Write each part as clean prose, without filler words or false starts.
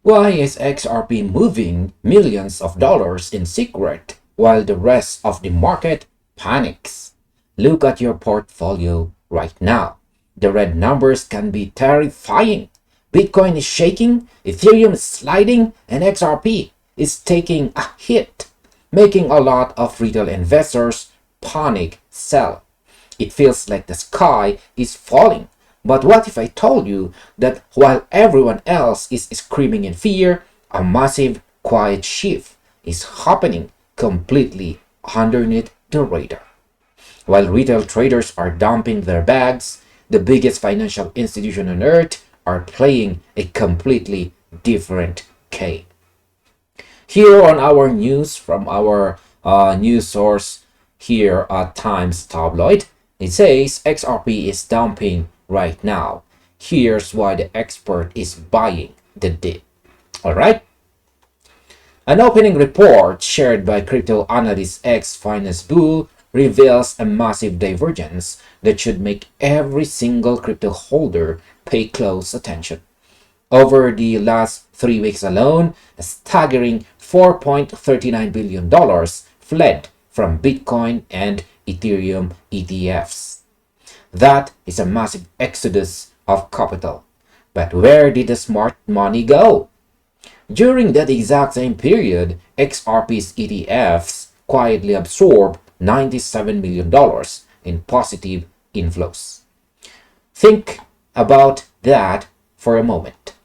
Why is XRP moving millions of dollars in secret while the rest of the market panics? Look at your portfolio right now. The red numbers can be terrifying. Bitcoin is shaking, Ethereum is sliding, and XRP is taking a hit, making a lot of retail investors panic sell. It feels like the sky is falling. But what if I told you that while everyone else is screaming in fear, a massive quiet shift is happening completely underneath the radar? While retail traders are dumping their bags, the biggest financial institution on earth are playing a completely different game. Here on our news from our news source here at Times Tabloid, it says XRP is dumping right now. Here's why the expert is buying the dip. Alright? An opening report shared by crypto analyst X Finance Bull reveals a massive divergence that should make every single crypto holder pay close attention. Over the last 3 weeks alone, a staggering $4.39 billion fled from Bitcoin and Ethereum ETFs. That is a massive exodus of capital. But where did the smart money go? During that exact same period, XRP's ETFs quietly absorbed $97 million in positive inflows. Think about that for a moment.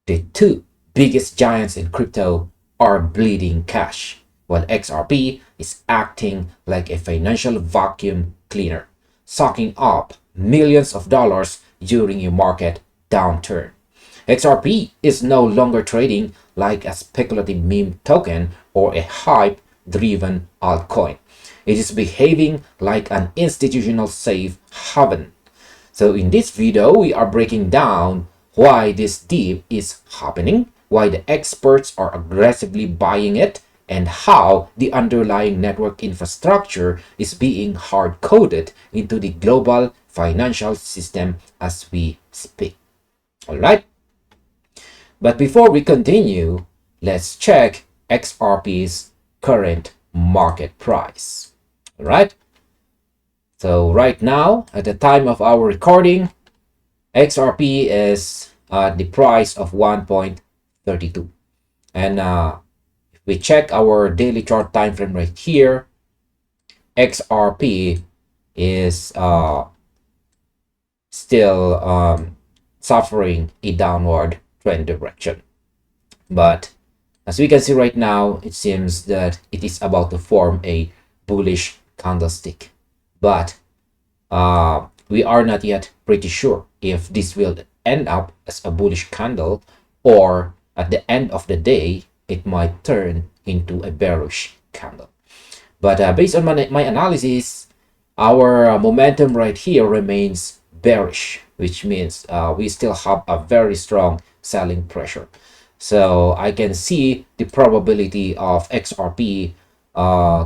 The two biggest giants in crypto are bleeding cash, while XRP is acting like a financial vacuum cleaner, sucking up millions of dollars during a market downturn. XRP is no longer trading like a speculative meme token or a hype-driven altcoin. It is behaving like an institutional safe haven. So in this video, we are breaking down why this dip is happening, why the experts are aggressively buying it, and how the underlying network infrastructure is being hard-coded into the global financial system as we speak. Alright? But before we continue, let's check XRP's current market price. Alright? So right now, at the time of our recording, XRP is at the price of 1.32. And if we check our daily chart time frame right here, XRP is still suffering a downward trend direction. But as we can see right now, it seems that it is about to form a bullish candlestick. But we are not yet pretty sure if this will end up as a bullish candle, or at the end of the day, it might turn into a bearish candle. But based on my analysis, our momentum right here remains bearish, which means we still have a very strong selling pressure. So I can see the probability of XRP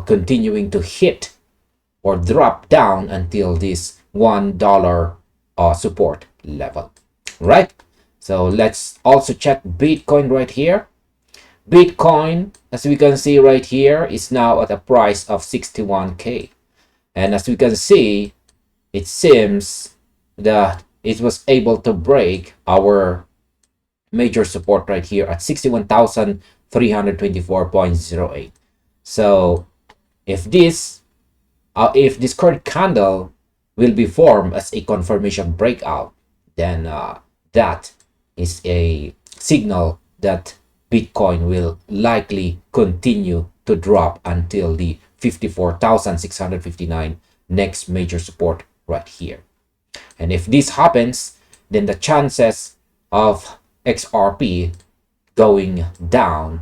continuing to hit or drop down until this $1 support level, right? So let's also check Bitcoin right here. Bitcoin, as we can see right here, is now at a price of 61K. And as we can see, it seems that it was able to break our major support right here at 61,324.08. So if this current candle will be formed as a confirmation breakout, then that is a signal that Bitcoin will likely continue to drop until the 54,659 next major support right here. And if this happens, then the chances of XRP going down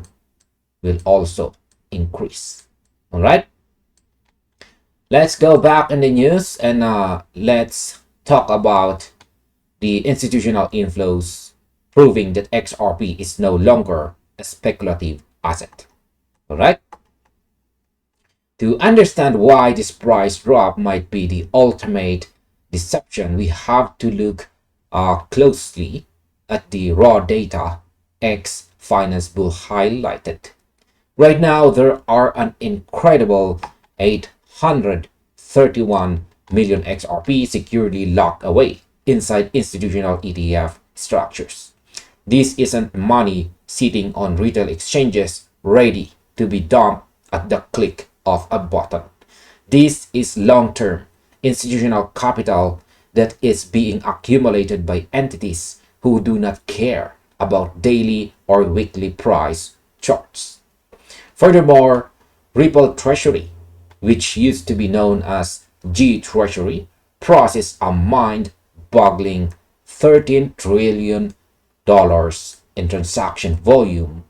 will also increase. All right, let's go back in the news and let's talk about the institutional inflows proving that XRP is no longer a speculative asset. All right, to understand why this price drop might be the ultimate deception, we have to look closely at the raw data X Finance Bull highlighted. Right now, there are an incredible 831 million XRP securely locked away inside institutional ETF structures. This isn't money sitting on retail exchanges ready to be dumped at the click of a button. This is long-term institutional capital that is being accumulated by entities who do not care about daily or weekly price charts. Furthermore, Ripple Treasury, which used to be known as G Treasury, processed a mind-boggling $13 trillion in transaction volume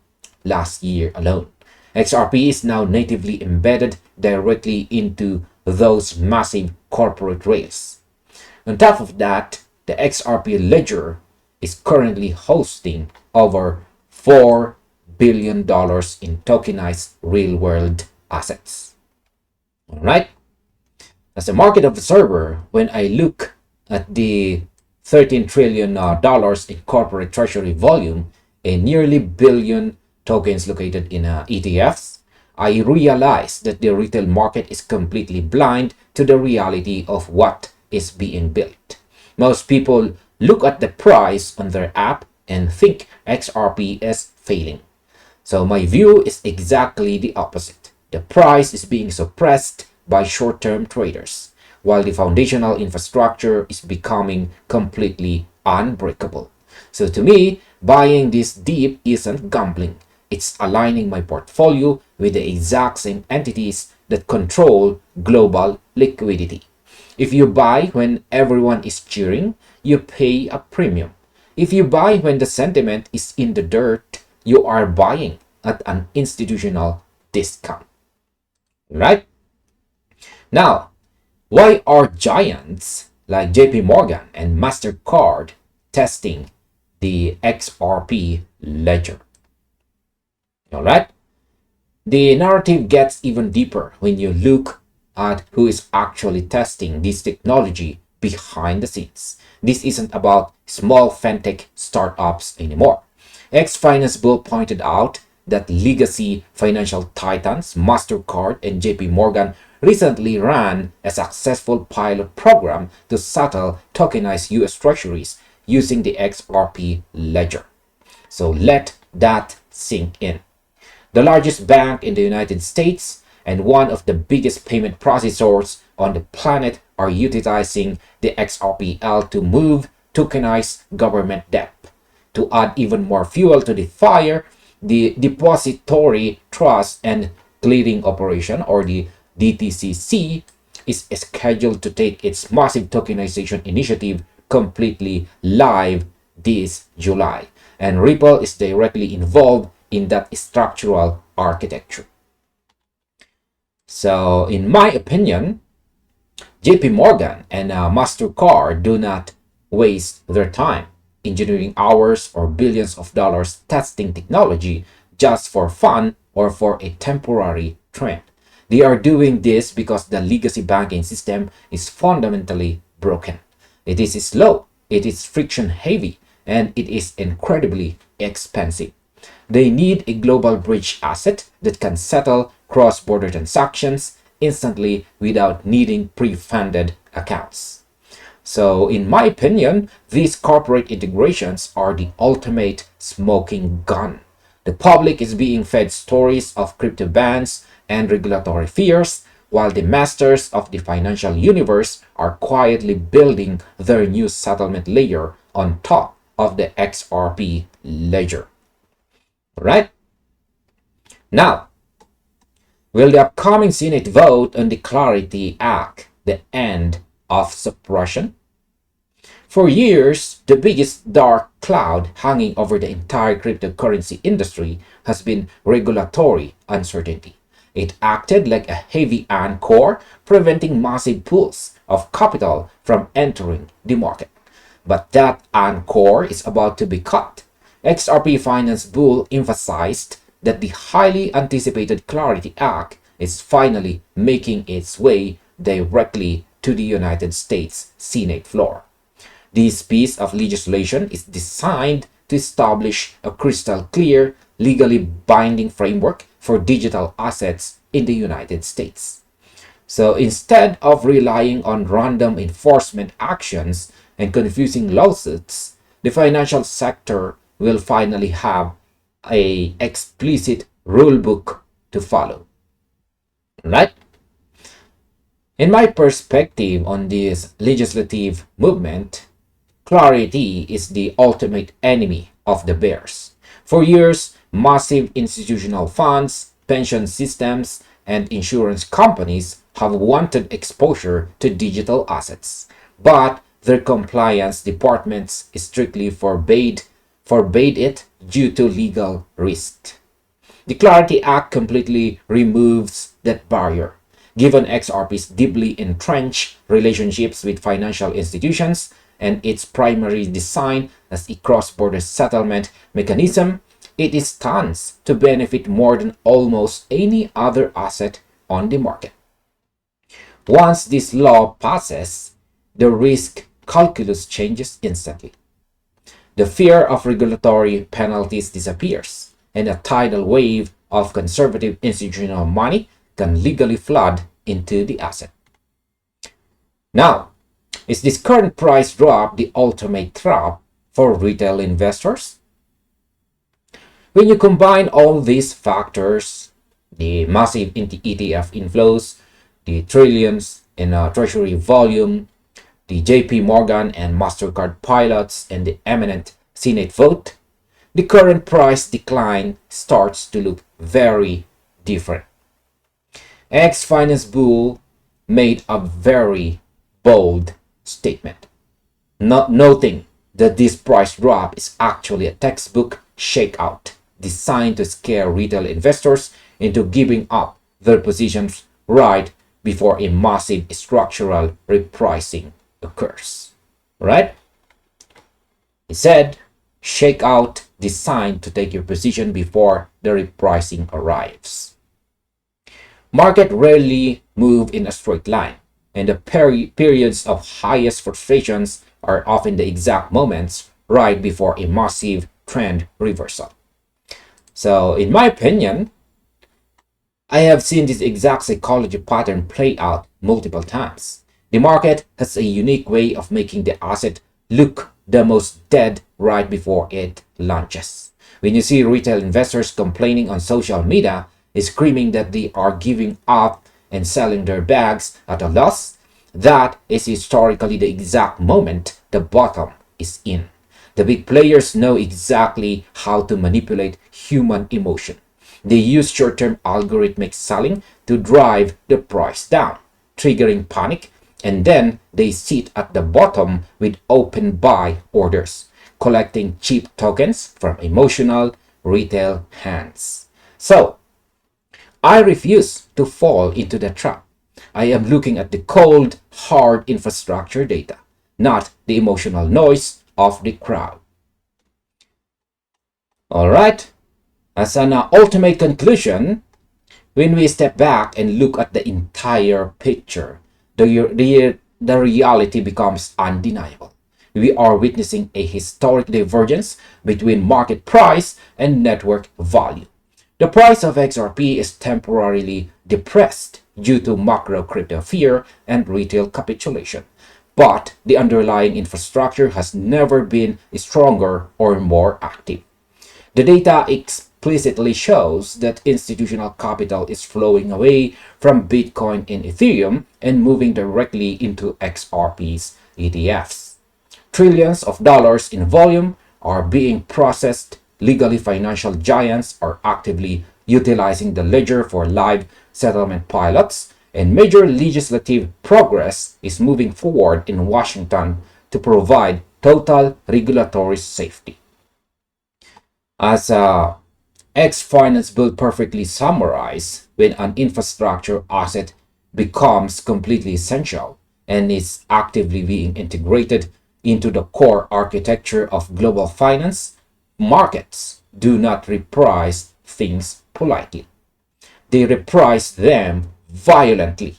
last year alone. XRP is now natively embedded directly into those massive corporate rails. On top of that, the XRP ledger is currently hosting over $4 billion in tokenized real-world assets. All right. As a market observer, when I look at the $13 trillion in corporate treasury volume and nearly billion tokens located in ETFs, I realize that the retail market is completely blind to the reality of what is being built. Most people look at the price on their app and think XRP is failing. So my view is exactly the opposite. The price is being suppressed by short-term traders, while the foundational infrastructure is becoming completely unbreakable. So to me, buying this dip isn't gambling. It's aligning my portfolio with the exact same entities that control global liquidity. If you buy when everyone is cheering, you pay a premium. If you buy when the sentiment is in the dirt, you are buying at an institutional discount. Right? Now, why are giants like JP Morgan and MasterCard testing the XRP ledger? All right? The narrative gets even deeper when you look at who is actually testing this technology behind the scenes. This isn't about small fintech startups anymore. X-Finance Bull pointed out that legacy financial titans MasterCard and JP Morgan recently ran a successful pilot program to settle tokenized US treasuries using the XRP ledger. So let that sink in. The largest bank in the United States and one of the biggest payment processors on the planet are utilizing the XRPL to move tokenized government debt. To add even more fuel to the fire, the Depository Trust and Clearing Operation, or the DTCC, is scheduled to take its massive tokenization initiative completely live this July, and Ripple is directly involved in that structural architecture. So, in my opinion, JP Morgan and MasterCard do not waste their time, engineering hours or billions of dollars testing technology just for fun or for a temporary trend. They are doing this because the legacy banking system is fundamentally broken. It is slow, it is friction heavy, and it is incredibly expensive. They need a global bridge asset that can settle cross-border transactions instantly without needing pre-funded accounts. So, in my opinion, these corporate integrations are the ultimate smoking gun. The public is being fed stories of crypto bans and regulatory fears, while the masters of the financial universe are quietly building their new settlement layer on top of the XRP ledger. Right? Now, will the upcoming Senate vote on the Clarity Act the end of suppression? For years, the biggest dark cloud hanging over the entire cryptocurrency industry has been regulatory uncertainty. It acted like a heavy anchor, preventing massive pools of capital from entering the market. But that anchor is about to be cut. XRP Finance Bull emphasized that the highly anticipated Clarity Act is finally making its way directly to the United States Senate floor. This piece of legislation is designed to establish a crystal clear, legally binding framework for digital assets in the United States. So instead of relying on random enforcement actions and confusing lawsuits, the financial sector will finally have a explicit rulebook to follow. Right? In my perspective on this legislative movement, clarity is the ultimate enemy of the bears. For years, massive institutional funds, pension systems, and insurance companies have wanted exposure to digital assets, but their compliance departments strictly forbade it due to legal risk. The Clarity Act completely removes that barrier. Given XRP's deeply entrenched relationships with financial institutions and its primary design as a cross-border settlement mechanism, it stands to benefit more than almost any other asset on the market. Once this law passes, the risk calculus changes instantly. The fear of regulatory penalties disappears, and a tidal wave of conservative institutional money can legally flood into the asset. Now, is this current price drop the ultimate trap for retail investors? When you combine all these factors, the massive ETF inflows, the trillions in treasury volume, the JP Morgan and MasterCard pilots, and the imminent Senate vote, the current price decline starts to look very different. Ex-finance bull made a very bold statement, not noting that this price drop is actually a textbook shakeout designed to scare retail investors into giving up their positions right before a massive structural repricing occurs. Right? He said, shakeout designed to take your position before the repricing arrives. Market rarely move in a straight line, and the periods of highest frustrations are often the exact moments right before a massive trend reversal. So, in my opinion, I have seen this exact psychology pattern play out multiple times. The market has a unique way of making the asset look the most dead right before it launches. When you see retail investors complaining on social media, screaming that they are giving up and selling their bags at a loss, that is historically the exact moment the bottom is in. The big players know exactly how to manipulate human emotion. They use short-term algorithmic selling to drive the price down, triggering panic, and then they sit at the bottom with open buy orders, collecting cheap tokens from emotional retail hands. So, I refuse to fall into the trap. I am looking at the cold, hard infrastructure data, not the emotional noise of the crowd. Alright, as an ultimate conclusion, when we step back and look at the entire picture, the reality becomes undeniable. We are witnessing a historic divergence between market price and network value. The price of XRP is temporarily depressed due to macro crypto fear and retail capitulation, but the underlying infrastructure has never been stronger or more active. The data explicitly shows that institutional capital is flowing away from Bitcoin and Ethereum and moving directly into XRP's ETFs. Trillions of dollars in volume are being processed. Legally, financial giants are actively utilizing the ledger for live settlement pilots, and major legislative progress is moving forward in Washington to provide total regulatory safety. As X-Finance Bill perfectly summarized, when an infrastructure asset becomes completely essential and is actively being integrated into the core architecture of global finance, markets do not reprice things politely. They reprice them violently.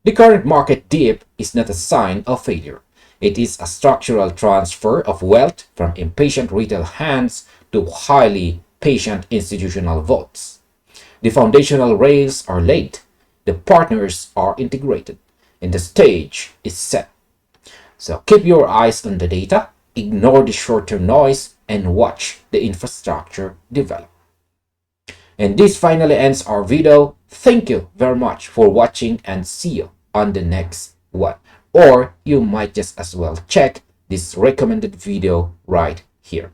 The current market dip is not a sign of failure. It is a structural transfer of wealth from impatient retail hands to highly patient institutional votes. The foundational rails are laid, the partners are integrated, and the stage is set. So keep your eyes on the data, ignore the short-term noise, and watch the infrastructure develop. And this finally ends our video. Thank you very much for watching and see you on the next one. Or you might just as well check this recommended video right here.